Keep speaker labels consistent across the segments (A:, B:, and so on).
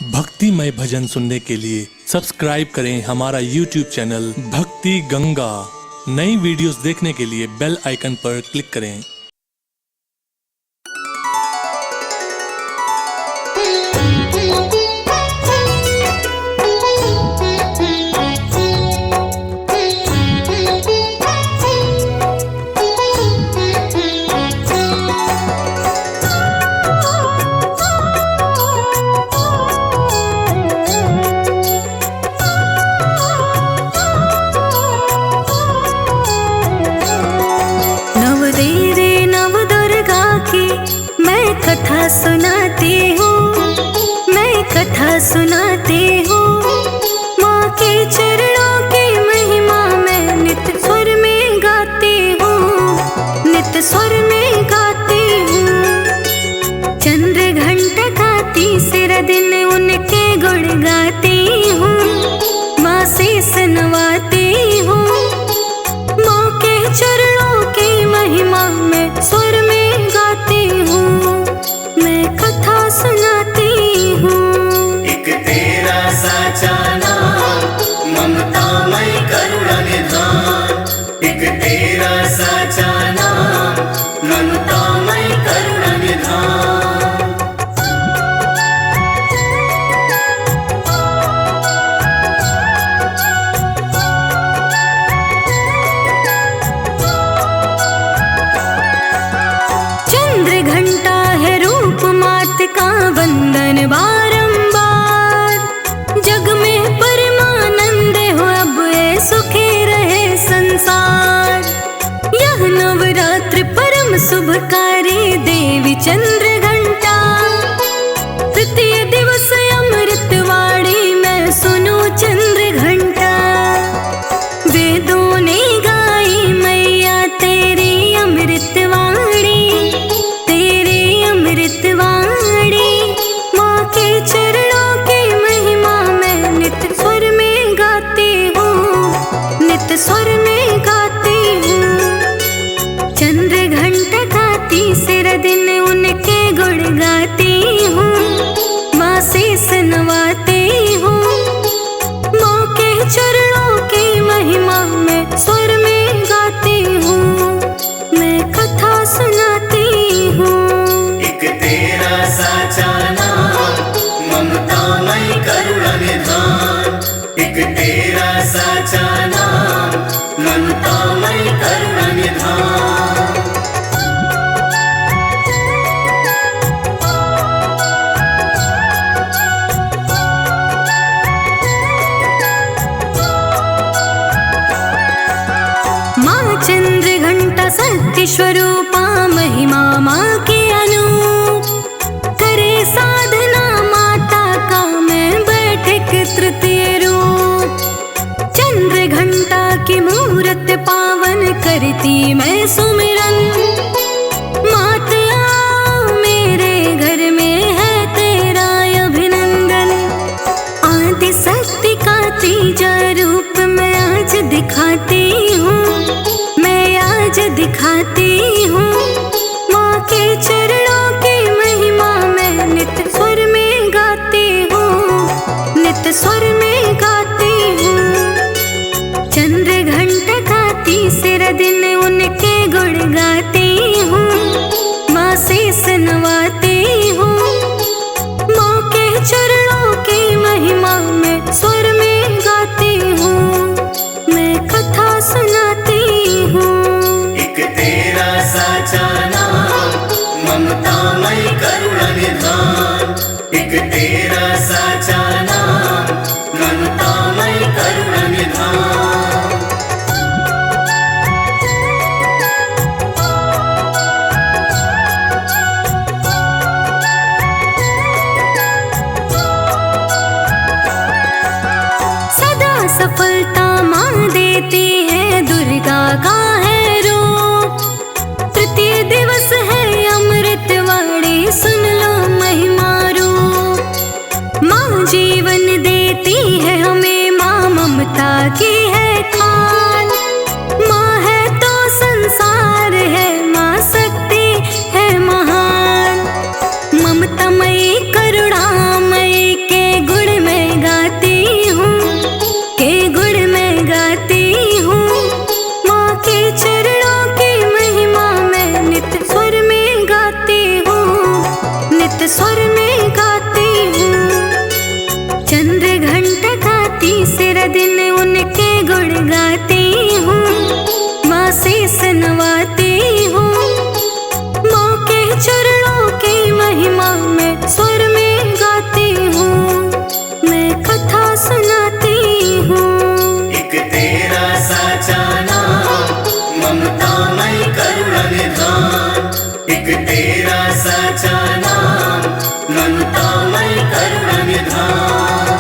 A: भक्तिमय भजन सुनने के लिए सब्सक्राइब करें हमारा YouTube चैनल भक्ति गंगा। नई वीडियोस देखने के लिए बेल आइकन पर क्लिक करें।
B: कथा सुनाती हूँ, मैं कथा सुनाती हूँ। माँ के चरणों की महिमा मैं नित्य स्वर में गाती हूँ, नित्य स्वर में गाती हूँ। चंद्र घंटा का तीसरा दिन उनके गुण गाती हूँ, माँ शीस नवाती हूँ। माँ के चरणों की महिमा मैं स्वर में गाती हूँ, कथा सुनाती हूँ।
C: एक तेरा साचा नाम ममतामय करुणा निधान। एक तेरा साचा नाम ममतामय करुणा निधान।
B: चंद्र घंटा है रूप मात का वंदन बारंबार। जग में परमानंद हो अब ये सुखी रहे संसार। यह नवरात्र परम शुभकारी देवी चंद्र घंटा। तृतीय दिवस अमृतवाणी में सुनो चंद्र घंटा। वेदों ने गाई मैया तेरी अमृतवाणी, तेरी अमृतवाणी। माँ के चरणों की महिमा मैं नित्य स्वर में गाती हूँ, नित्य स्वर में गाती हूँ। चंद्र घंटा का तीसरा दिन उनके गुण गाती हूँ, माँ शीस नवाती हूँ। माँ के चरणों की महिमा मैं स्वर में गाती हूँ, मैं कथा सुनाती हूँ।
C: एक तेरा साचा नाम ममतामय करुणा निधान। एक तेरा साचा नाम ममतामय करुणा निधान।
B: माँ चंद्र घंटा सत्य स्वरूपा महिमा माँ के अनूप। करे साधना माता का मैं बैठे तृतीय रूप। चंद्र घंटा की मूरत पावन करती मैं सुमिरन। मात आओ मेरे घर में है तेरा अभिनंदन। आदि शक्ति का तीजा रूप मैं आज दिखाती हूँ, मैं आज दिखाती हूँ। माँ के चरणों की महिमा मैं नित्य स्वर में गाती हूँ, नित्य स्वर में गाती हूँ। चंद्र घंटा का तीसरा दिन उनके गुण गाती हूँ, माँ शीस नवाती हूँ। माँ के चरणों की महिमा मैं स्वर में गाती हूँ, मैं कथा सुनाती हूँ।
C: एक तेरा साचा नाम ममतामय करुणा निधान। एक तेरा साचा नाम ममतामय करुणा निधान।
B: सदा सफलता माँ देती है, दुर्गा का है रूप। तृतीय दिवस है अमृतवाणी, सुन लो महिमा रूप। माँ जीवन देती है हमें, माँ ममता की है खान। माँ है तो संसार है, माँ शक्ति है महान। ममतामयी करुणामयी के
C: एक तेरा साचा नाम ममतामय करुणा निधान।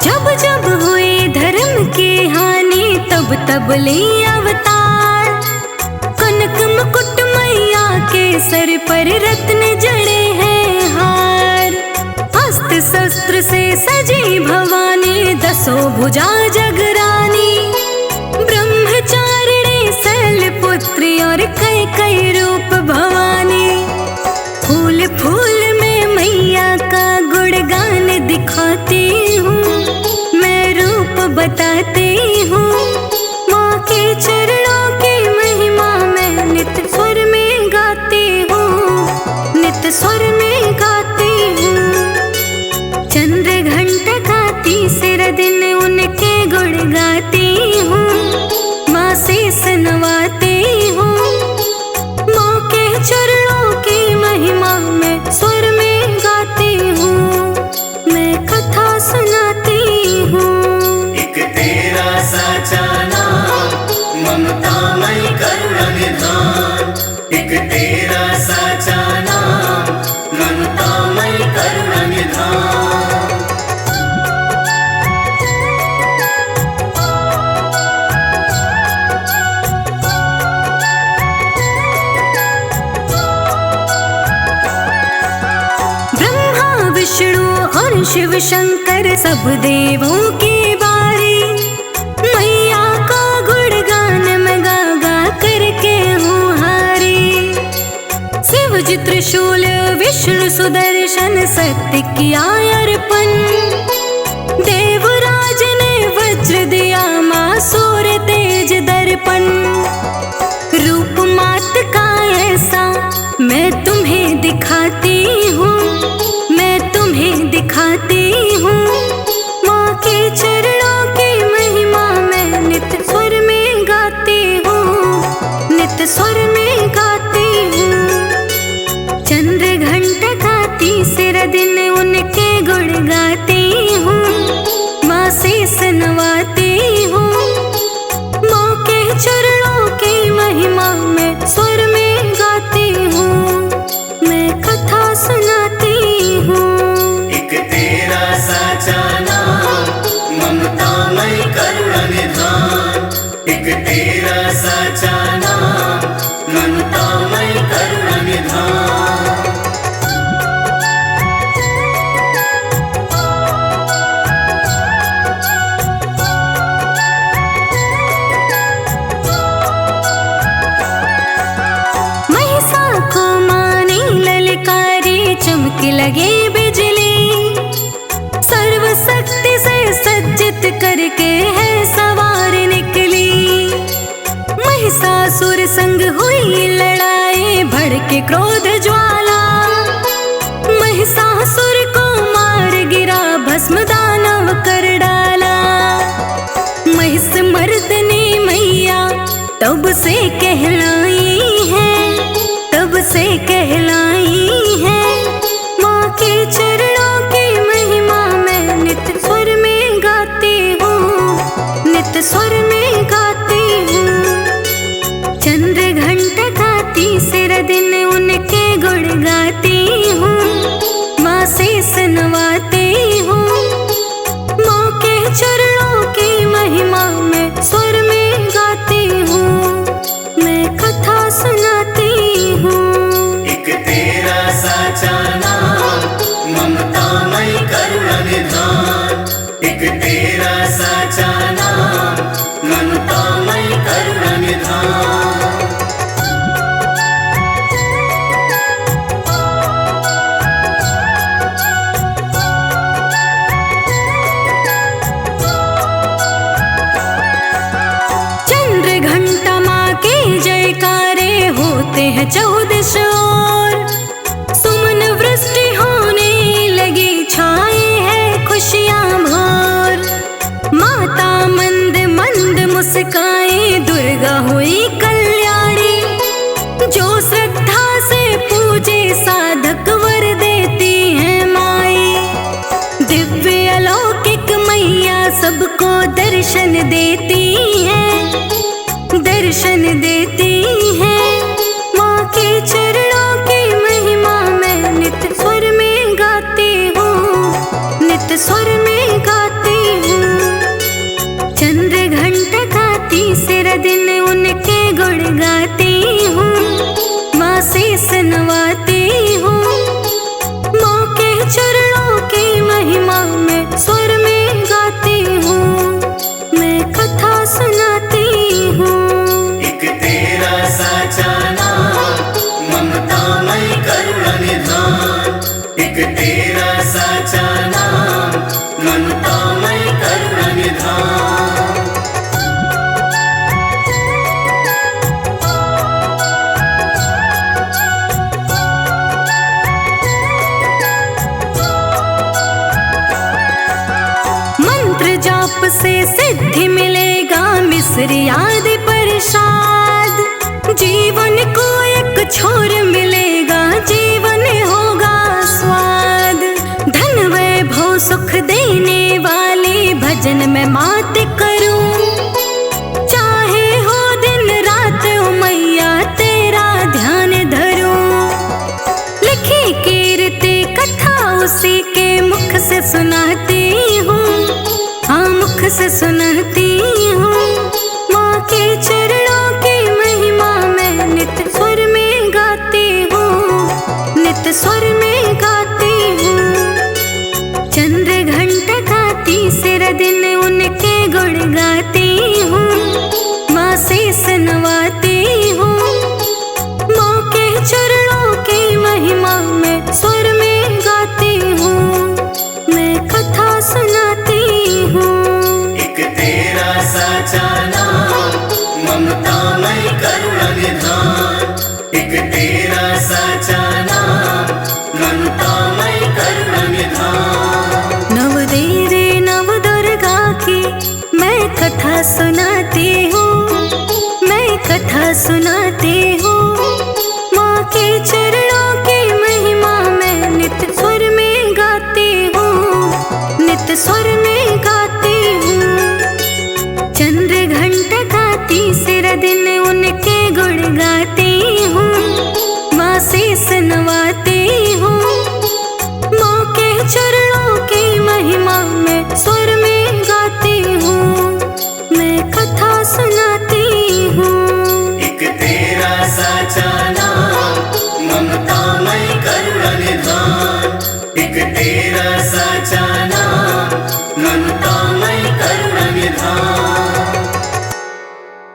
B: जब जब हुई धर्म की हानि तब तब ले अवतार। कनक मुकुट मैया के सर पर रत्न जड़े हैं हार। अस्त्र शस्त्र से सजी भवानी दसों भुजा जगरानी। ब्रह्मचारिणी शैलपुत्री और कई कई रूप भवानी। फूल फूल में मैया का गुणगान दिखाती हूँ। मैं रूप बताती हूँ माँ के चरणों की महिमा मैं नित्य स्वर में गाती हूँ। नित्य स्वर में गाती हूँ। चंद्र घंटा का तीसरा दिन उनके गुण गाती हूँ। माँ शीस नवाती हूँ। माँ के चरणों की महिमा मैं स्वर में गाती हूँ। मैं कथा सुनाती हूँ।
C: एक तेरा साचा नाम ममतामय करुणा निधान। एक तेरा साचा नाम ममतामय करुणा निधान।
B: ब्रह्मा विष्णु और शिव शंकर सब देवों की बारी। मैया का गुणगान मैं गा गा करके हूँ हारी। शिव जी त्रिशूल विष्णु सुदर्शन सत्य किया अर्पण। देवराज ने वज्र दिया माँ सूर्य तेज दर्पण। रूप मात का ऐसा मैं तुम्हें दिखाती हूँ। मैं तुम्हें दिखाती हूँ। माँ के चरणों की महिमा मैं नित्य स्वर में गाती हूँ। नित्य स्वर में गाती हूँ। चंद्र घंटा का तीसरा दिन उनके गुण गाती हूँ। माँ शीस नवाती हूँ। माँ के चरणों की महिमा मैं स्वर में गाती हूँ। मैं कथा सुनाती हूँ।
C: एक तेरा साचा नाम ममतामय करुणा निधान। एक तेरा साचा नाम ममतामय करुणा निधान।
B: महिषा को मानी ललकारी चमक लगे बिजली। सर्वशक्ति से सज्जित करके है सवार निकली। महिषासुर संग हुई लड़ाई भड़के क्रोध ज्वाला। महिषासुर को मार गिरा भस्म दानव कर डाला। महिष मर्दनी मैया तब से कहलाई है। तब से कहलाई है। माँ के चरणों की महिमा मैं नित्य स्वर में गाती हूँ। नित्य स्वर में गाती हूँ। चंद्र घंटा का तीसरा दिन उनके गुण गाती हूँ। माँ शीस नवाती हूँ। माँ के चरणों की महिमा मैं स्वर में गाती हूँ। मैं कथा सुनाती हूँ।
C: एक तेरा साचा नाम ममतामय करुणा निधान। एक तेरा साचा नाम ममतामय करुणा निधान।
B: चंद्र घंटा माँ के जयकारे होते हैं 14 ओर। सुमन वृष्टि होने लगी छाए है खुशियाँ भोर। माता मंद मंद मुस्काए दुर्गा हुई कल्याणी। जो श्रद्धा से पूजे साधक वर देती है दर्शन देती है, दर्शन देती है। माँ के चरणों की महिमा मैं नित स्वर में गाती हूँ, नित स्वर में गाती हूँ। चंद्र घंटा का तीसरा दिन उनके गुण गाती हूँ, माँ शेष नवाती हूँ। माँ के चरणों की महिमा मैं स्वर में गाती हूँ, मैं कथा सुनाती हूँ।
C: एक तेरा साचा नाम ममतामय करुणा निधान, एक तेरा साचा नाम ममतामय करुणा निधान।
B: मंत्र जाप से सिद्धि मिलेगा, मिस्र आदि प्रसाद। जीवन को एक छोर मिलेगा, जीवन होगा स्वाद। धन वैभव सुख देने वाली भजन में मात करूं, चाहे हो दिन रात ओ मैया तेरा ध्यान धरूं। लिखी कीर्ति कथा उसी के मुख से सुनाती हूँ, हाँ मुख से सुनाती हूँ। माँ के चरणों की महिमा मैं नित स्वर में गाती हूँ, नित स्वर में गाती हूँ। चंद्र घंटा का तीसरा दिन उनके गुण गाती हूँ, माँ शेष नवाती हूँ। माँ के चरणों की महिमा मैं स्वर में गाती हूँ, मैं कथा सुनाती हूँ।
C: एक तेरा साचा नाम ममतामय करुणा निधान, एक तेरा साचा नाम ममतामय करुणा निधान।
B: नव देवी नव दुर्गा की मैं कथा सुनाती हूँ, मैं कथा सुनाती हूँ। माँ के चरणों की महिमा मैं नित स्वर में गाती हूँ, नित स्वर में गाती हूँ। चंद्र घंटा का तीसरा दिन उनके गुण गाती हूँ, माँ शेष नवाती हूँ। माँ के चरणों की महिमा मैं स्वर में गाती हूँ, मैं कथा सुनाती हूँ।
C: एक तेरा साचा नाम ममतामय करुणा निधान, एक तेरा साचा